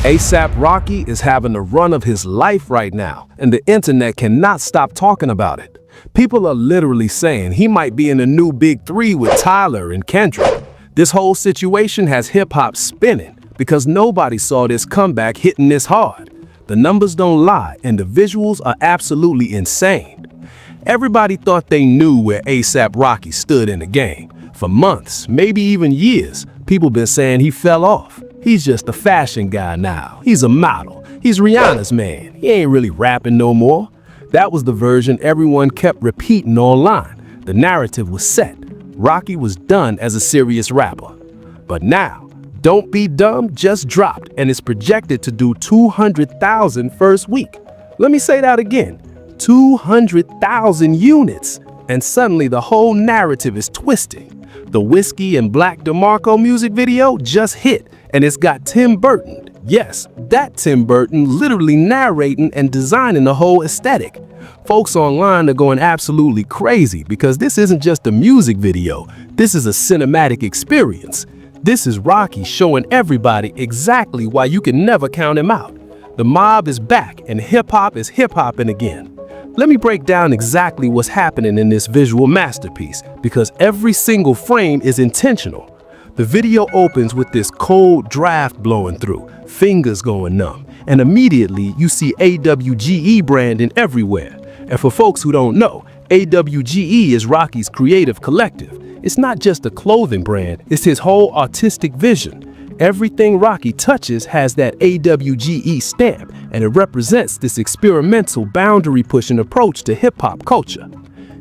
A$AP Rocky is having the run of his life right now, and the internet cannot stop talking about it. People are literally saying he might be in the new Big Three with Tyler and Kendrick. This whole situation has hip-hop spinning because nobody saw this comeback hitting this hard. The numbers don't lie, and the visuals are absolutely insane. Everybody thought they knew where A$AP Rocky stood in the game. For months, maybe even years, people been saying he fell off. He's just a fashion guy now. He's a model. He's Rihanna's man. He ain't really rapping no more. That was the version everyone kept repeating online. The narrative was set. Rocky was done as a serious rapper. But now, Don't Be Dumb just dropped and is projected to do 200,000 first week. Let me say that again. 200,000 units. And suddenly the whole narrative is twisting. The Whiskey and Black DeMarco music video just hit, and it's got Tim Burton, yes, that Tim Burton, literally narrating and designing the whole aesthetic. Folks online are going absolutely crazy because this isn't just a music video, this is a cinematic experience. This is Rocky showing everybody exactly why you can never count him out. The mob is back and hip-hop is hip-hopping again. Let me break down exactly what's happening in this visual masterpiece, because every single frame is intentional. The video opens with this cold draft blowing through, fingers going numb, and immediately you see AWGE branding everywhere. And for folks who don't know, AWGE is Rocky's creative collective. It's not just a clothing brand, it's his whole artistic vision. Everything Rocky touches has that AWGE stamp, and it represents this experimental, boundary-pushing approach to hip-hop culture.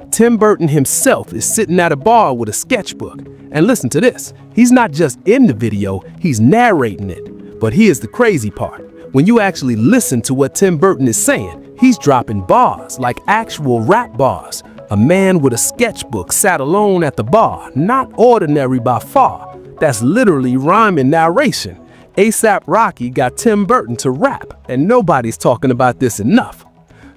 Tim Burton himself is sitting at a bar with a sketchbook. And listen to this, he's not just in the video, he's narrating it. But here's the crazy part. When you actually listen to what Tim Burton is saying, he's dropping bars, like actual rap bars. A man with a sketchbook sat alone at the bar, not ordinary by far. That's literally rhyming narration. A$AP Rocky got Tim Burton to rap, and nobody's talking about this enough.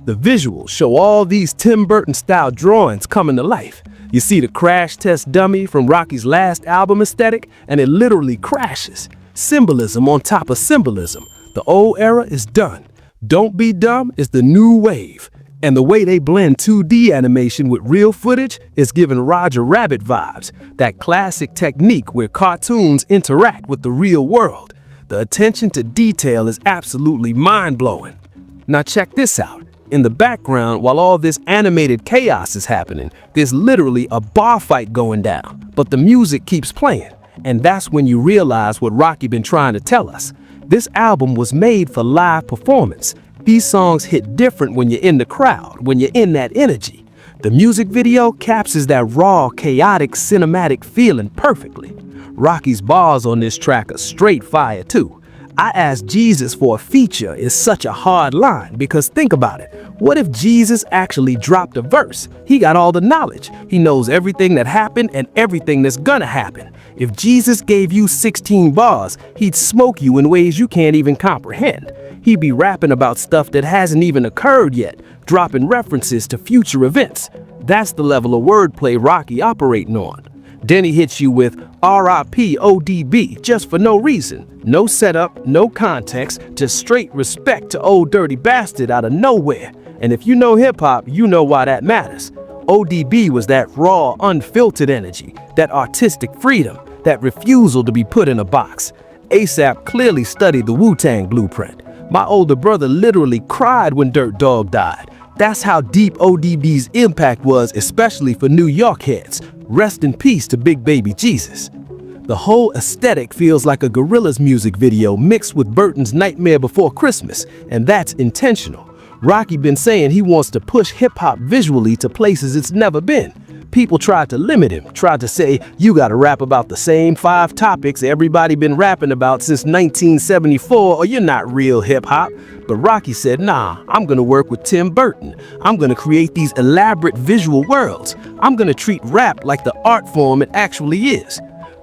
The visuals show all these Tim Burton-style drawings coming to life. You see the crash test dummy from Rocky's last album aesthetic, and it literally crashes. Symbolism on top of symbolism. The old era is done. Don't Be Dumb is the new wave. And the way they blend 2D animation with real footage is giving Roger Rabbit vibes, that classic technique where cartoons interact with the real world. The attention to detail is absolutely mind-blowing. Now check this out. In the background, while all this animated chaos is happening, there's literally a bar fight going down, but the music keeps playing. And that's when you realize what Rocky been trying to tell us. This album was made for live performance. These songs hit different when you're in the crowd, when you're in that energy. The music video captures that raw, chaotic, cinematic feeling perfectly. Rocky's bars on this track are straight fire too. I asked Jesus for a feature is such a hard line because think about it. What if Jesus actually dropped a verse? He got all the knowledge. He knows everything that happened and everything that's gonna happen. If Jesus gave you 16 bars, he'd smoke you in ways you can't even comprehend. He'd be rapping about stuff that hasn't even occurred yet, dropping references to future events. That's the level of wordplay Rocky operating on. Then he hits you with R.I.P. ODB just for no reason. No setup, no context, just straight respect to Old Dirty Bastard out of nowhere. And if you know hip-hop, you know why that matters. ODB was that raw, unfiltered energy, that artistic freedom, that refusal to be put in a box. A$AP clearly studied the Wu-Tang blueprint. My older brother literally cried when Dirt Dog died. That's how deep ODB's impact was, especially for New York heads. Rest in peace to Big Baby Jesus. The whole aesthetic feels like a Gorillaz music video mixed with Burton's Nightmare Before Christmas, and that's intentional. Rocky been saying he wants to push hip-hop visually to places it's never been. People tried to limit him, tried to say, you gotta rap about the same 5 topics everybody been rapping about since 1974 or you're not real hip-hop. But Rocky said, nah, I'm gonna work with Tim Burton. I'm gonna create these elaborate visual worlds. I'm gonna treat rap like the art form it actually is.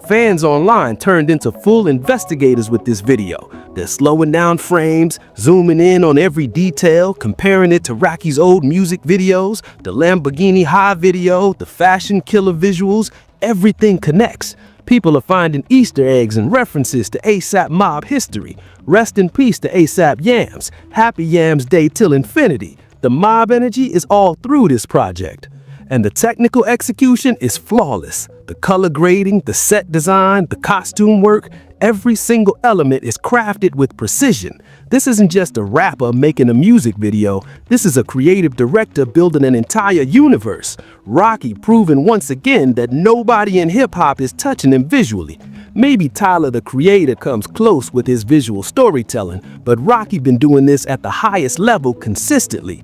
Fans online turned into full investigators with this video. They're slowing down frames, zooming in on every detail, comparing it to Rocky's old music videos, the Lamborghini High video, the Fashion Killer visuals. Everything connects. People are finding Easter eggs and references to ASAP Mob history. Rest in peace to ASAP Yams. Happy Yams Day till infinity. The mob energy is all through this project. And the technical execution is flawless. The color grading, the set design, the costume work, every single element is crafted with precision. This isn't just a rapper making a music video. This is a creative director building an entire universe. Rocky proving once again that nobody in hip-hop is touching him visually. Maybe Tyler the Creator comes close with his visual storytelling, but Rocky been doing this at the highest level consistently.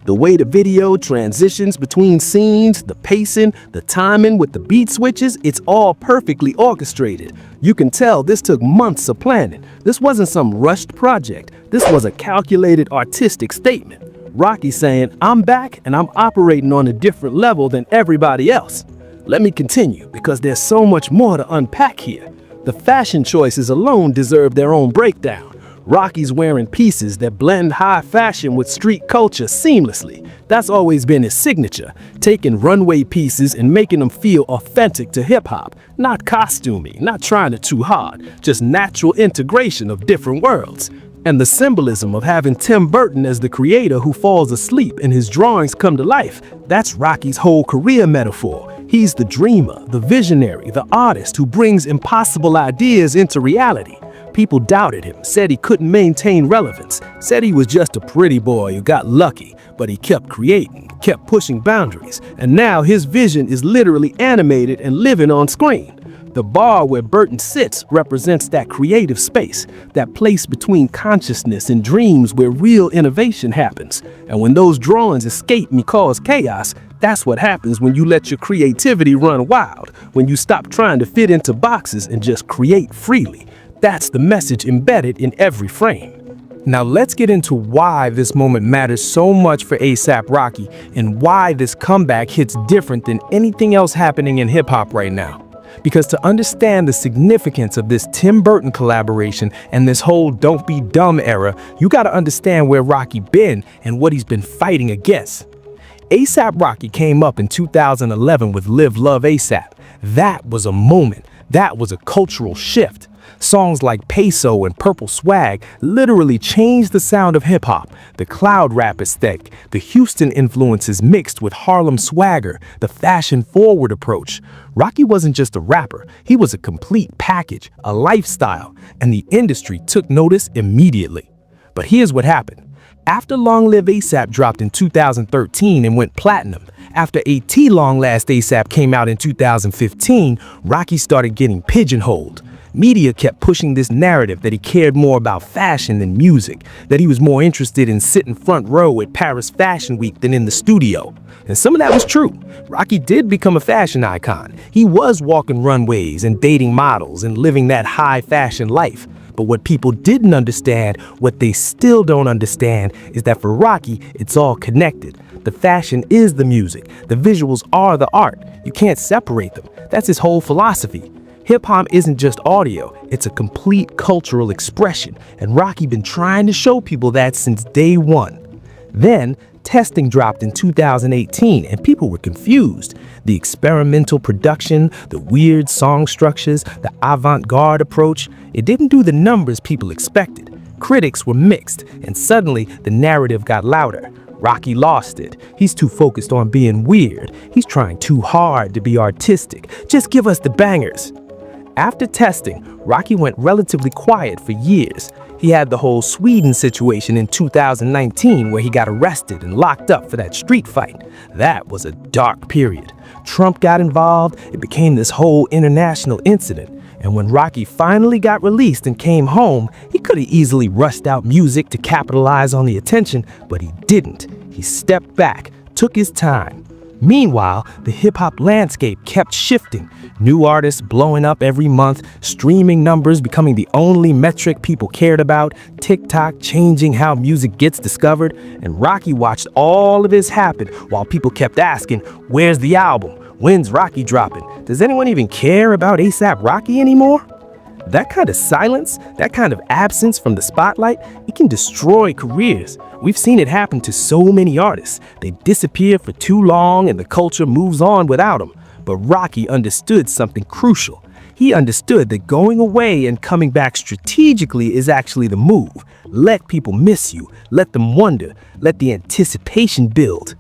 The way the video transitions between scenes, the pacing, the timing with the beat switches, it's all perfectly orchestrated. You can tell this took months of planning. This wasn't some rushed project. This was a calculated artistic statement. Rocky saying, I'm back and I'm operating on a different level than everybody else. Let me continue because there's so much more to unpack here. The fashion choices alone deserve their own breakdown. Rocky's wearing pieces that blend high fashion with street culture seamlessly. That's always been his signature, taking runway pieces and making them feel authentic to hip-hop. Not costuming, not trying it too hard, just natural integration of different worlds. And the symbolism of having Tim Burton as the creator who falls asleep and his drawings come to life, that's Rocky's whole career metaphor. He's the dreamer, the visionary, the artist who brings impossible ideas into reality. People doubted him, said he couldn't maintain relevance, said he was just a pretty boy who got lucky, but he kept creating, kept pushing boundaries, and now his vision is literally animated and living on screen. The bar where Burton sits represents that creative space, that place between consciousness and dreams where real innovation happens. And when those drawings escape and cause chaos, that's what happens when you let your creativity run wild, when you stop trying to fit into boxes and just create freely. That's the message embedded in every frame. Now let's get into why this moment matters so much for ASAP Rocky and why this comeback hits different than anything else happening in hip-hop right now. Because to understand the significance of this Tim Burton collaboration and this whole Don't Be Dumb era, you gotta understand where Rocky been and what he's been fighting against. ASAP Rocky came up in 2011 with Live Love ASAP. That was a moment. That was a cultural shift. Songs like Peso and Purple Swag literally changed the sound of hip-hop. The cloud rap aesthetic, the Houston influences mixed with Harlem swagger, the fashion-forward approach. Rocky wasn't just a rapper, he was a complete package, a lifestyle, and the industry took notice immediately. But here's what happened. After Long Live ASAP dropped in 2013 and went platinum, after AT Long Last ASAP came out in 2015, Rocky started getting pigeonholed. Media kept pushing this narrative that he cared more about fashion than music, that he was more interested in sitting front row at Paris Fashion Week than in the studio. And some of that was true. Rocky did become a fashion icon. He was walking runways and dating models and living that high fashion life. But what people didn't understand, what they still don't understand, is that for Rocky, it's all connected. The fashion is the music. The visuals are the art. You can't separate them. That's his whole philosophy. Hip-hop isn't just audio, it's a complete cultural expression, and Rocky been trying to show people that since day one. Then, testing dropped in 2018, and people were confused. The experimental production, the weird song structures, the avant-garde approach, it didn't do the numbers people expected. Critics were mixed, and suddenly the narrative got louder. Rocky lost it. He's too focused on being weird. He's trying too hard to be artistic. Just give us the bangers. After testing, Rocky went relatively quiet for years. He had the whole Sweden situation in 2019 where he got arrested and locked up for that street fight. That was a dark period. Trump got involved, it became this whole international incident. And when Rocky finally got released and came home, he could have easily rushed out music to capitalize on the attention, but he didn't. He stepped back, took his time. Meanwhile, the hip-hop landscape kept shifting. New artists blowing up every month, streaming numbers becoming the only metric people cared about, TikTok changing how music gets discovered, and Rocky watched all of this happen while people kept asking, where's the album? When's Rocky dropping? Does anyone even care about ASAP Rocky anymore? That kind of silence, that kind of absence from the spotlight, it can destroy careers. We've seen it happen to so many artists. They disappear for too long and the culture moves on without them. But Rocky understood something crucial. He understood that going away and coming back strategically is actually the move. Let people miss you, let them wonder, let the anticipation build.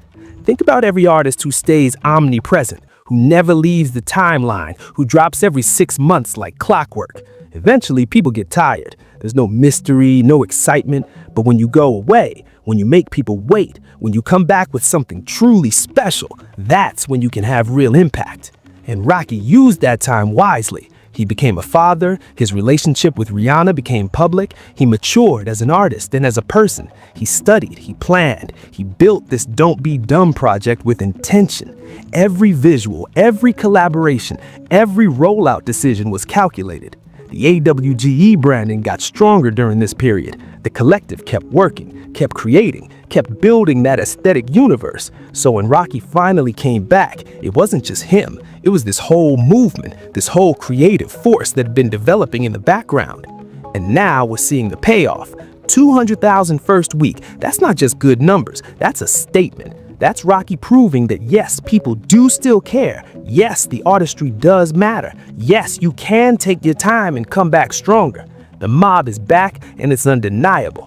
Think about every artist who stays omnipresent, who never leaves the timeline, who drops every 6 months like clockwork. Eventually, people get tired. There's no mystery, no excitement. But when you go away, when you make people wait, when you come back with something truly special, that's when you can have real impact. And Rocky used that time wisely. He became a father, his relationship with Rihanna became public, he matured as an artist and as a person. He studied, he planned, he built this Don't Be Dumb project with intention. Every visual, every collaboration, every rollout decision was calculated. The AWGE branding got stronger during this period. The collective kept working, kept creating, kept building that aesthetic universe. So when Rocky finally came back, it wasn't just him. It was this whole movement, this whole creative force that had been developing in the background. And now we're seeing the payoff. 200,000 first week. That's not just good numbers. That's a statement. That's Rocky proving that yes, people do still care. Yes, the artistry does matter. Yes, you can take your time and come back stronger. The mob is back and it's undeniable.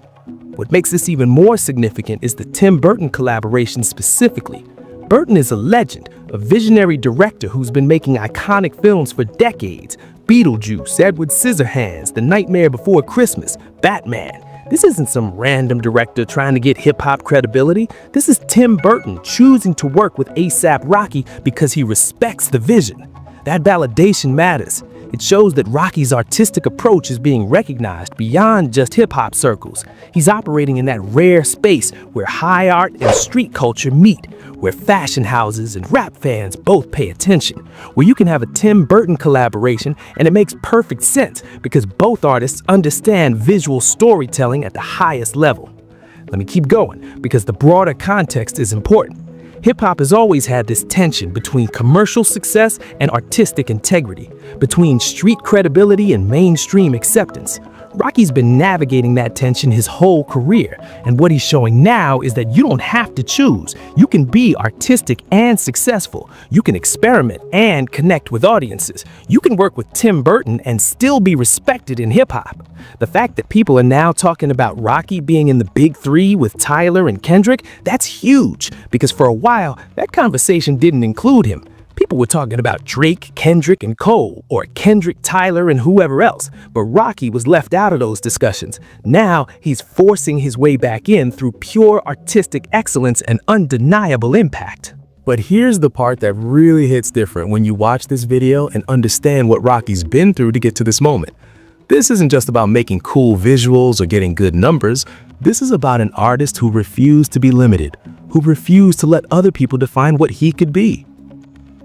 What makes this even more significant is the Tim Burton collaboration specifically. Burton is a legend, a visionary director who's been making iconic films for decades. Beetlejuice, Edward Scissorhands, The Nightmare Before Christmas, Batman. This isn't some random director trying to get hip-hop credibility. This is Tim Burton choosing to work with A$AP Rocky because he respects the vision. That validation matters. It shows that Rocky's artistic approach is being recognized beyond just hip-hop circles. He's operating in that rare space where high art and street culture meet, where fashion houses and rap fans both pay attention, where you can have a Tim Burton collaboration and it makes perfect sense because both artists understand visual storytelling at the highest level. Let me keep going because the broader context is important. Hip-hop has always had this tension between commercial success and artistic integrity, between street credibility and mainstream acceptance. Rocky's been navigating that tension his whole career, and what he's showing now is that you don't have to choose. You can be artistic and successful. You can experiment and connect with audiences. You can work with Tim Burton and still be respected in hip-hop. The fact that people are now talking about Rocky being in the big three with Tyler and Kendrick, that's huge, because for a while, that conversation didn't include him. People were talking about Drake, Kendrick, and Cole, or Kendrick, Tyler, and whoever else, but Rocky was left out of those discussions. Now, he's forcing his way back in through pure artistic excellence and undeniable impact. But here's the part that really hits different when you watch this video and understand what Rocky's been through to get to this moment. This isn't just about making cool visuals or getting good numbers. This is about an artist who refused to be limited, who refused to let other people define what he could be.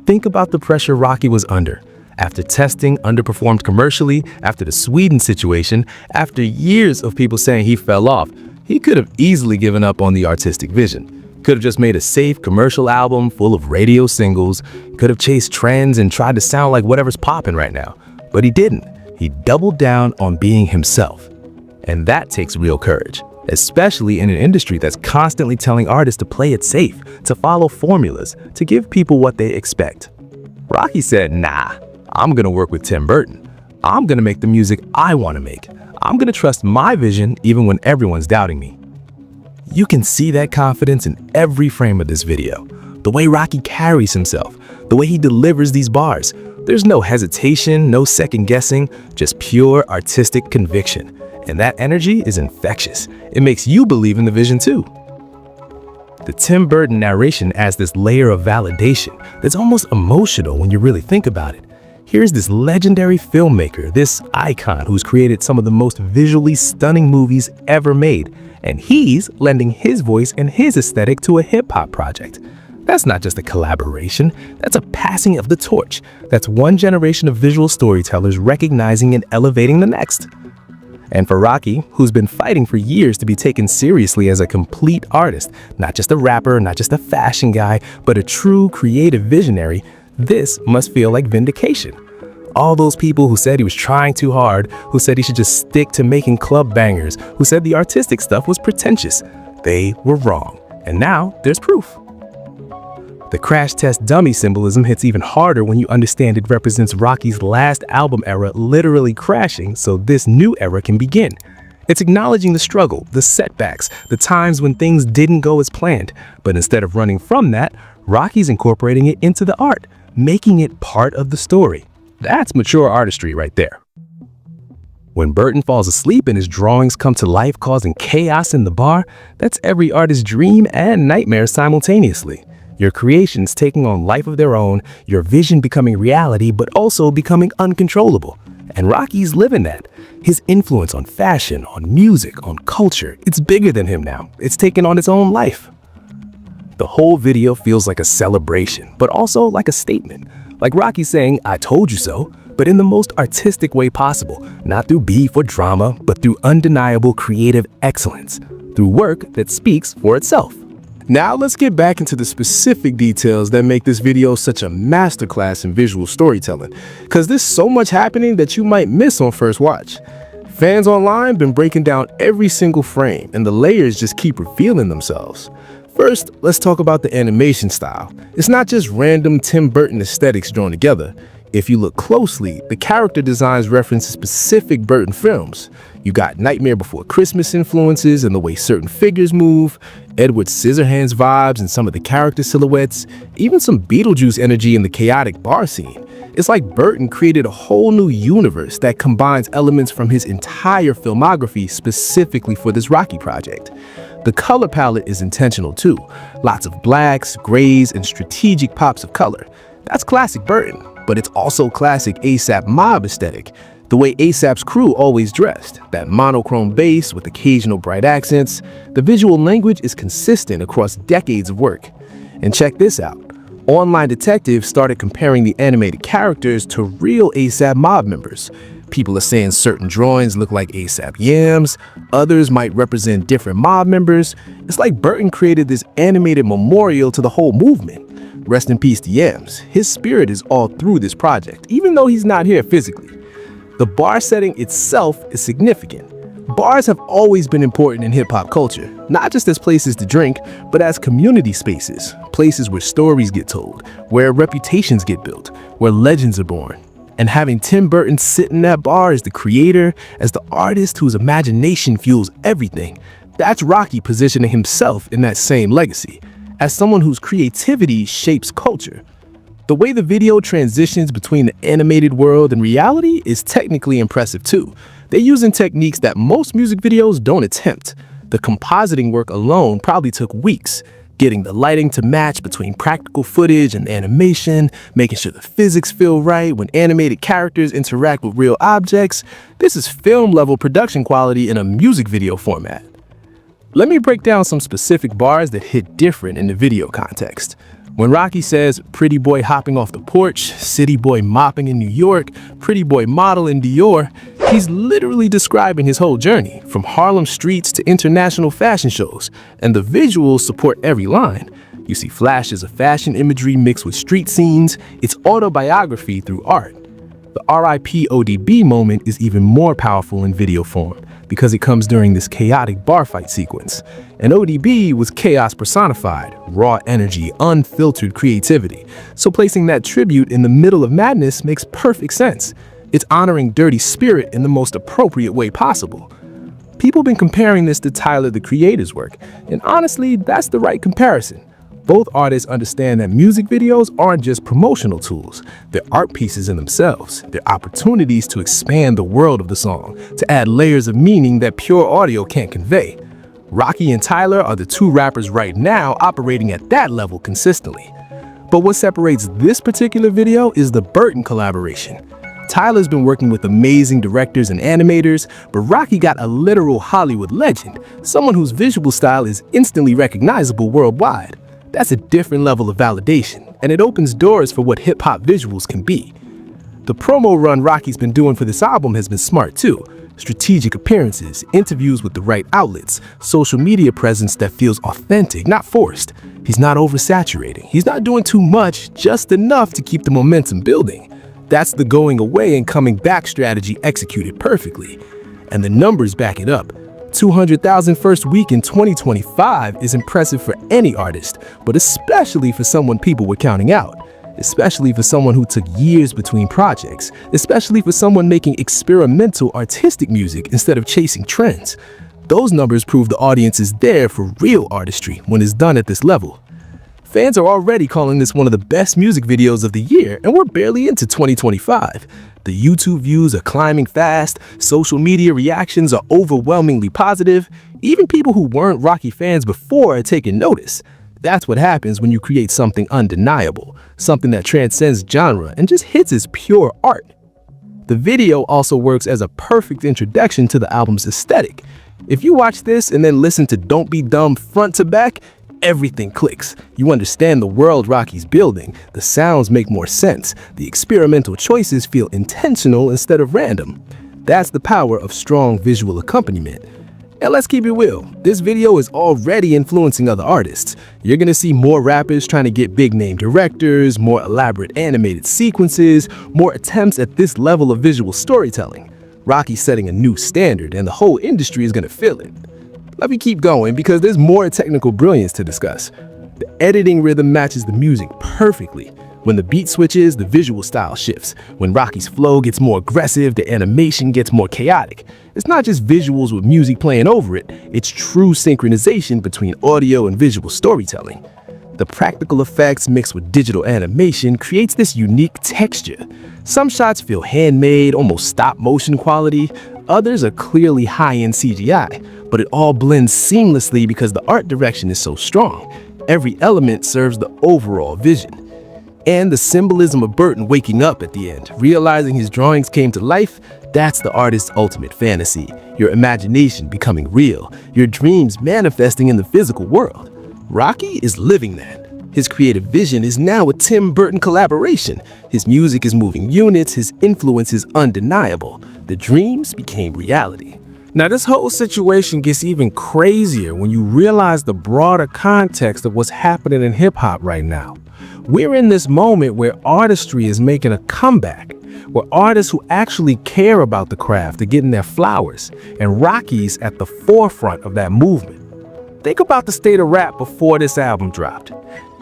Think about the pressure Rocky was under. After testing underperformed commercially, after the Sweden situation, after years of people saying he fell off, he could have easily given up on the artistic vision. Could have just made a safe commercial album full of radio singles, could have chased trends and tried to sound like whatever's popping right now. But he didn't. He doubled down on being himself. And that takes real courage, especially in an industry that's constantly telling artists to play it safe, to follow formulas, to give people what they expect. Rocky said, nah, I'm gonna work with Tim Burton. I'm gonna make the music I wanna make. I'm gonna trust my vision even when everyone's doubting me. You can see that confidence in every frame of this video. The way Rocky carries himself, the way he delivers these bars. There's no hesitation, no second guessing, just pure artistic conviction. And that energy is infectious. It makes you believe in the vision too. The Tim Burton narration adds this layer of validation that's almost emotional when you really think about it. Here's this legendary filmmaker, this icon who's created some of the most visually stunning movies ever made, and he's lending his voice and his aesthetic to a hip-hop project. That's not just a collaboration, that's a passing of the torch. That's one generation of visual storytellers recognizing and elevating the next. And for Rocky, who's been fighting for years to be taken seriously as a complete artist, not just a rapper, not just a fashion guy, but a true creative visionary, this must feel like vindication. All those people who said he was trying too hard, who said he should just stick to making club bangers, who said the artistic stuff was pretentious, they were wrong. And now there's proof. The crash test dummy symbolism hits even harder when you understand it represents Rocky's last album era literally crashing so this new era can begin. It's acknowledging the struggle, the setbacks, the times when things didn't go as planned. But instead of running from that, Rocky's incorporating it into the art, making it part of the story. That's mature artistry right there. When Burton falls asleep and his drawings come to life causing chaos in the bar, that's every artist's dream and nightmare simultaneously. Your creations taking on life of their own, your vision becoming reality but also becoming uncontrollable. And Rocky's living that. His influence on fashion, on music, on culture, it's bigger than him now. It's taken on its own life. The whole video feels like a celebration, but also like a statement. Like Rocky saying, "I told you so," but in the most artistic way possible, not through beef or drama, but through undeniable creative excellence, through work that speaks for itself. Now let's get back into the specific details that make this video such a masterclass in visual storytelling, because there's so much happening that you might miss on first watch. Fans online been breaking down every single frame, and the layers just keep revealing themselves. First, let's talk about the animation style. It's not just random Tim Burton aesthetics drawn together. If you look closely, the character designs reference specific Burton films. You got Nightmare Before Christmas influences in the way certain figures move, Edward Scissorhands vibes in some of the character silhouettes, even some Beetlejuice energy in the chaotic bar scene. It's like Burton created a whole new universe that combines elements from his entire filmography specifically for this Rocky project. The color palette is intentional too. Lots of blacks, grays, and strategic pops of color. That's classic Burton, but it's also classic ASAP Mob aesthetic. The way ASAP's crew always dressed, that monochrome base with occasional bright accents. The visual language is consistent across decades of work. And check this out. Online detectives started comparing the animated characters to real ASAP Mob members. People are saying certain drawings look like ASAP Yams, others might represent different mob members. It's like Burton created this animated memorial to the whole movement. Rest in peace to Yams. His spirit is all through this project, even though he's not here physically. The bar setting itself is significant. Bars have always been important in hip-hop culture, not just as places to drink, but as community spaces, places where stories get told, where reputations get built, where legends are born. And having Tim Burton sit in that bar as the creator, as the artist whose imagination fuels everything, that's Rocky positioning himself in that same legacy, as someone whose creativity shapes culture. The way the video transitions between the animated world and reality is technically impressive too. They're using techniques that most music videos don't attempt. The compositing work alone probably took weeks, getting the lighting to match between practical footage and animation, making sure the physics feel right when animated characters interact with real objects. This is film-level production quality in a music video format. Let me break down some specific bars that hit different in the video context. When Rocky says, "Pretty boy hopping off the porch, city boy mopping in New York, pretty boy model in Dior," he's literally describing his whole journey, from Harlem streets to international fashion shows, and the visuals support every line. You see flashes of fashion imagery mixed with street scenes. It's autobiography through art. The RIP ODB moment is even more powerful in video form, because it comes during this chaotic bar fight sequence. And ODB was chaos personified, raw energy, unfiltered creativity. So placing that tribute in the middle of madness makes perfect sense. It's honoring Dirty Spirit in the most appropriate way possible. People have been comparing this to Tyler, the Creator's work, and honestly, that's the right comparison. Both artists understand that music videos aren't just promotional tools. They're art pieces in themselves. They're opportunities to expand the world of the song, to add layers of meaning that pure audio can't convey. Rocky and Tyler are the two rappers right now operating at that level consistently. But what separates this particular video is the Burton collaboration. Tyler's been working with amazing directors and animators, but Rocky got a literal Hollywood legend, someone whose visual style is instantly recognizable worldwide. That's a different level of validation, and it opens doors for what hip-hop visuals can be. The promo run Rocky's been doing for this album has been smart too. Strategic appearances, interviews with the right outlets, social media presence that feels authentic, not forced. He's not oversaturating. He's not doing too much, just enough to keep the momentum building. That's the going away and coming back strategy executed perfectly. And the numbers back it up. 200,000 first week in 2025 is impressive for any artist, but especially for someone people were counting out. Especially for someone who took years between projects. Especially for someone making experimental artistic music instead of chasing trends. Those numbers prove the audience is there for real artistry when it's done at this level. Fans are already calling this one of the best music videos of the year, and we're barely into 2025. The YouTube views are climbing fast, social media reactions are overwhelmingly positive, even people who weren't Rocky fans before are taking notice. That's what happens when you create something undeniable, something that transcends genre and just hits as pure art. The video also works as a perfect introduction to the album's aesthetic. If you watch this and then listen to Don't Be Dumb front to back, everything clicks. You understand the world Rocky's building, the sounds make more sense, the experimental choices feel intentional instead of random. That's the power of strong visual accompaniment. And let's keep it real, this video is already influencing other artists. You're gonna see more rappers trying to get big-name directors, more elaborate animated sequences, more attempts at this level of visual storytelling. Rocky's setting a new standard, and the whole industry is gonna feel it. Let me keep going because there's more technical brilliance to discuss. The editing rhythm matches the music perfectly. When the beat switches, the visual style shifts. When Rocky's flow gets more aggressive, the animation gets more chaotic. It's not just visuals with music playing over it, it's true synchronization between audio and visual storytelling. The practical effects mixed with digital animation creates this unique texture. Some shots feel handmade, almost stop-motion quality. Others are clearly high-end CGI, but it all blends seamlessly because the art direction is so strong. Every element serves the overall vision. And the symbolism of Burton waking up at the end, realizing his drawings came to life, that's the artist's ultimate fantasy. Your imagination becoming real, your dreams manifesting in the physical world. Rocky is living that. His creative vision is now a Tim Burton collaboration. His music is moving units, his influence is undeniable. The dreams became reality. Now, this whole situation gets even crazier when you realize the broader context of what's happening in hip-hop right now. We're in this moment where artistry is making a comeback, where artists who actually care about the craft are getting their flowers, and Rocky's at the forefront of that movement. Think about the state of rap before this album dropped.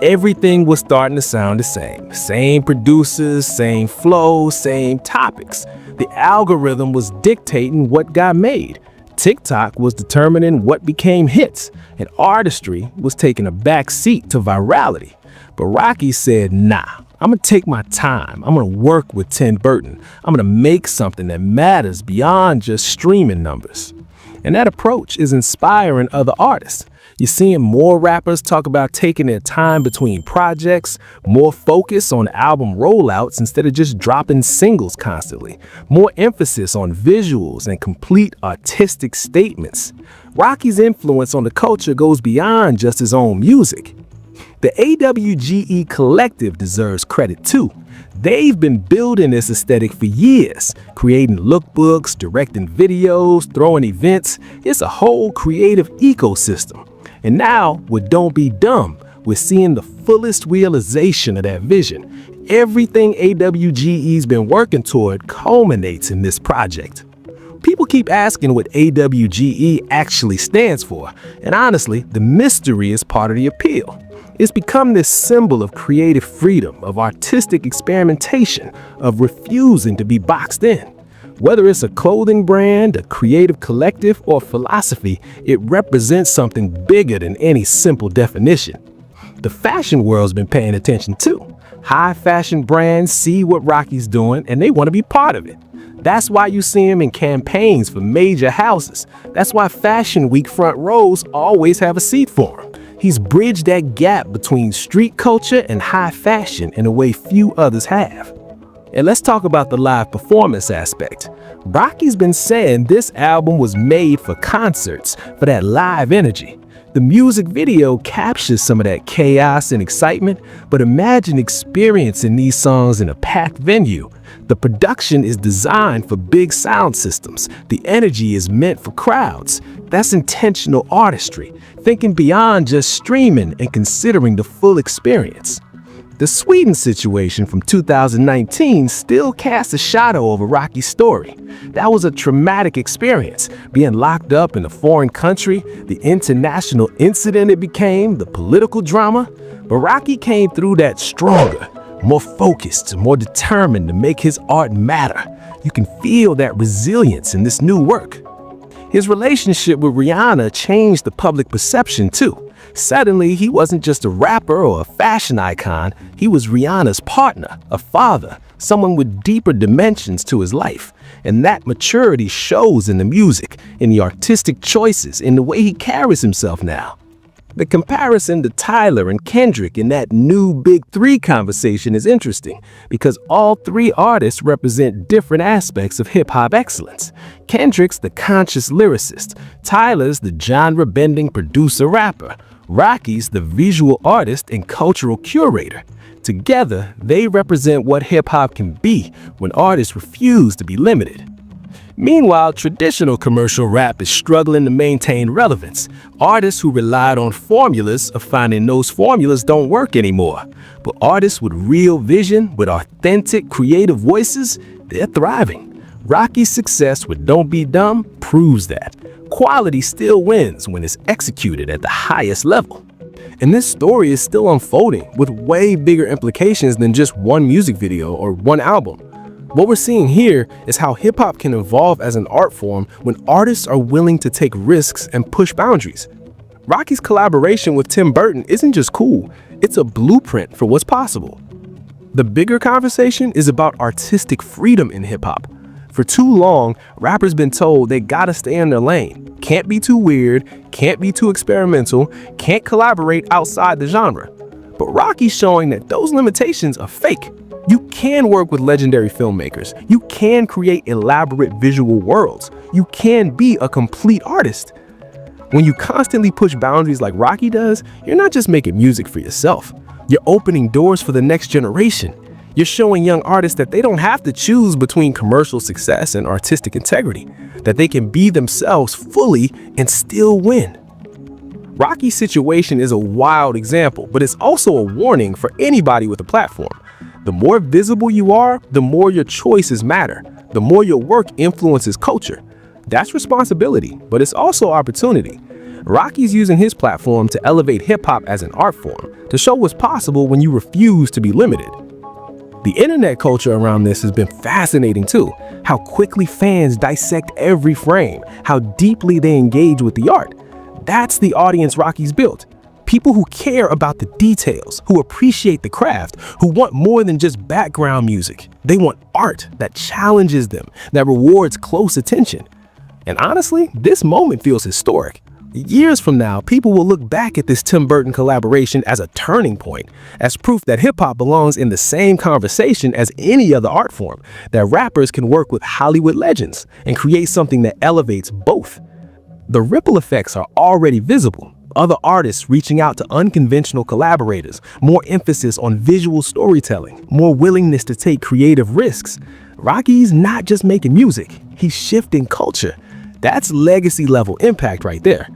Everything was starting to sound the same. Same producers, same flow, same topics. The algorithm was dictating what got made. TikTok was determining what became hits, and artistry was taking a back seat to virality. But Rocky said, nah, I'm gonna take my time. I'm gonna work with Tim Burton. I'm gonna make something that matters beyond just streaming numbers. And that approach is inspiring other artists. You're seeing more rappers talk about taking their time between projects, more focus on album rollouts instead of just dropping singles constantly, more emphasis on visuals and complete artistic statements. Rocky's influence on the culture goes beyond just his own music. The AWGE Collective deserves credit too. They've been building this aesthetic for years, creating lookbooks, directing videos, throwing events. It's a whole creative ecosystem. And now, with Don't Be Dumb, we're seeing the fullest realization of that vision. Everything AWGE's been working toward culminates in this project. People keep asking what AWGE actually stands for, and honestly, the mystery is part of the appeal. It's become this symbol of creative freedom, of artistic experimentation, of refusing to be boxed in. Whether it's a clothing brand, a creative collective, or philosophy, it represents something bigger than any simple definition. The fashion world's been paying attention too. High fashion brands see what Rocky's doing and they want to be part of it. That's why you see him in campaigns for major houses. That's why Fashion Week front rows always have a seat for him. He's bridged that gap between street culture and high fashion in a way few others have. And let's talk about the live performance aspect. Rocky's been saying this album was made for concerts, for that live energy. The music video captures some of that chaos and excitement, but imagine experiencing these songs in a packed venue. The production is designed for big sound systems. The energy is meant for crowds. That's intentional artistry, thinking beyond just streaming and considering the full experience. The Sweden situation from 2019 still casts a shadow over Rocky's story. That was a traumatic experience, being locked up in a foreign country, the international incident it became, the political drama. But Rocky came through that stronger, more focused, more determined to make his art matter. You can feel that resilience in this new work. His relationship with Rihanna changed the public perception too. Suddenly, he wasn't just a rapper or a fashion icon, he was Rihanna's partner, a father, someone with deeper dimensions to his life. And that maturity shows in the music, in the artistic choices, in the way he carries himself now. The comparison to Tyler and Kendrick in that new Big Three conversation is interesting because all three artists represent different aspects of hip-hop excellence. Kendrick's the conscious lyricist, Tyler's the genre-bending producer-rapper, Rocky's the visual artist and cultural curator. Together, they represent what hip-hop can be when artists refuse to be limited. Meanwhile, traditional commercial rap is struggling to maintain relevance. Artists who relied on formulas are finding those formulas don't work anymore. But artists with real vision, with authentic, creative voices, they're thriving. Rocky's success with Don't Be Dumb proves that. Quality still wins when it's executed at the highest level. And this story is still unfolding with way bigger implications than just one music video or one album. What we're seeing here is how hip-hop can evolve as an art form when artists are willing to take risks and push boundaries. Rocky's collaboration with Tim Burton isn't just cool, it's a blueprint for what's possible. The bigger conversation is about artistic freedom in hip-hop. For too long, rappers been told they gotta stay in their lane. Can't be too weird, can't be too experimental, can't collaborate outside the genre. But Rocky's showing that those limitations are fake. You can work with legendary filmmakers. You can create elaborate visual worlds. You can be a complete artist. When you constantly push boundaries like Rocky does, you're not just making music for yourself. You're opening doors for the next generation. You're showing young artists that they don't have to choose between commercial success and artistic integrity, that they can be themselves fully and still win. Rocky's situation is a wild example, but it's also a warning for anybody with a platform. The more visible you are, the more your choices matter, the more your work influences culture. That's responsibility, but it's also opportunity. Rocky's using his platform to elevate hip-hop as an art form, to show what's possible when you refuse to be limited. The internet culture around this has been fascinating too. How quickly fans dissect every frame, how deeply they engage with the art. That's the audience Rocky's built. People who care about the details, who appreciate the craft, who want more than just background music. They want art that challenges them, that rewards close attention. And honestly, this moment feels historic. Years from now, people will look back at this Tim Burton collaboration as a turning point, as proof that hip-hop belongs in the same conversation as any other art form, that rappers can work with Hollywood legends and create something that elevates both. The ripple effects are already visible. Other artists reaching out to unconventional collaborators, more emphasis on visual storytelling, more willingness to take creative risks. Rocky's not just making music, he's shifting culture. That's legacy-level impact right there.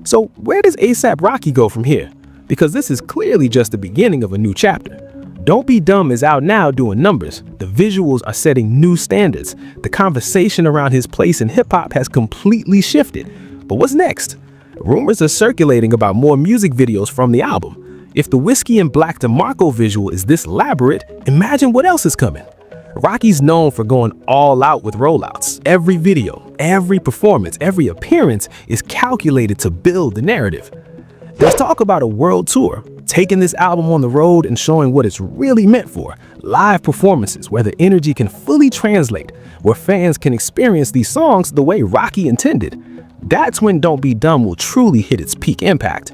So where does A$AP Rocky go from here? Because this is clearly just the beginning of a new chapter. Don't Be Dumb is out now doing numbers. The visuals are setting new standards. The conversation around his place in hip-hop has completely shifted. But what's next? Rumors are circulating about more music videos from the album. If the Whiskey and Black DeMarco visual is this elaborate, imagine what else is coming. Rocky's known for going all out with rollouts. Every video, every performance, every appearance is calculated to build the narrative. There's talk about a world tour, taking this album on the road and showing what it's really meant for. Live performances where the energy can fully translate, where fans can experience these songs the way Rocky intended. That's when Don't Be Dumb will truly hit its peak impact.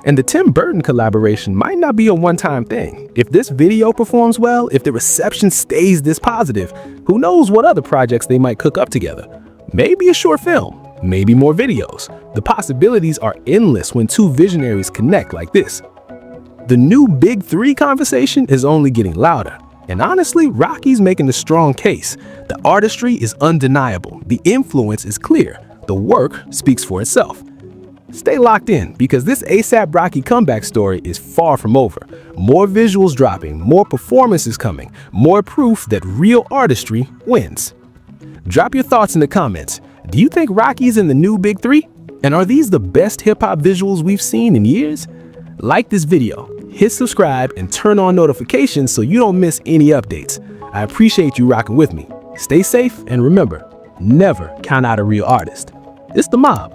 And the Tim Burton collaboration might not be a one-time thing. If this video performs well, if the reception stays this positive, who knows what other projects they might cook up together. Maybe a short film, maybe more videos. The possibilities are endless when two visionaries connect like this. The new Big Three conversation is only getting louder. And honestly, Rocky's making a strong case. The artistry is undeniable. The influence is clear. The work speaks for itself. Stay locked in because this ASAP Rocky comeback story is far from over. More visuals dropping, more performances coming, more proof that real artistry wins. Drop your thoughts in the comments. Do you think Rocky's in the new Big Three? And are these the best hip-hop visuals we've seen in years? Like this video, hit subscribe, and turn on notifications so you don't miss any updates. I appreciate you rocking with me. Stay safe, and remember, never count out a real artist. It's the mob.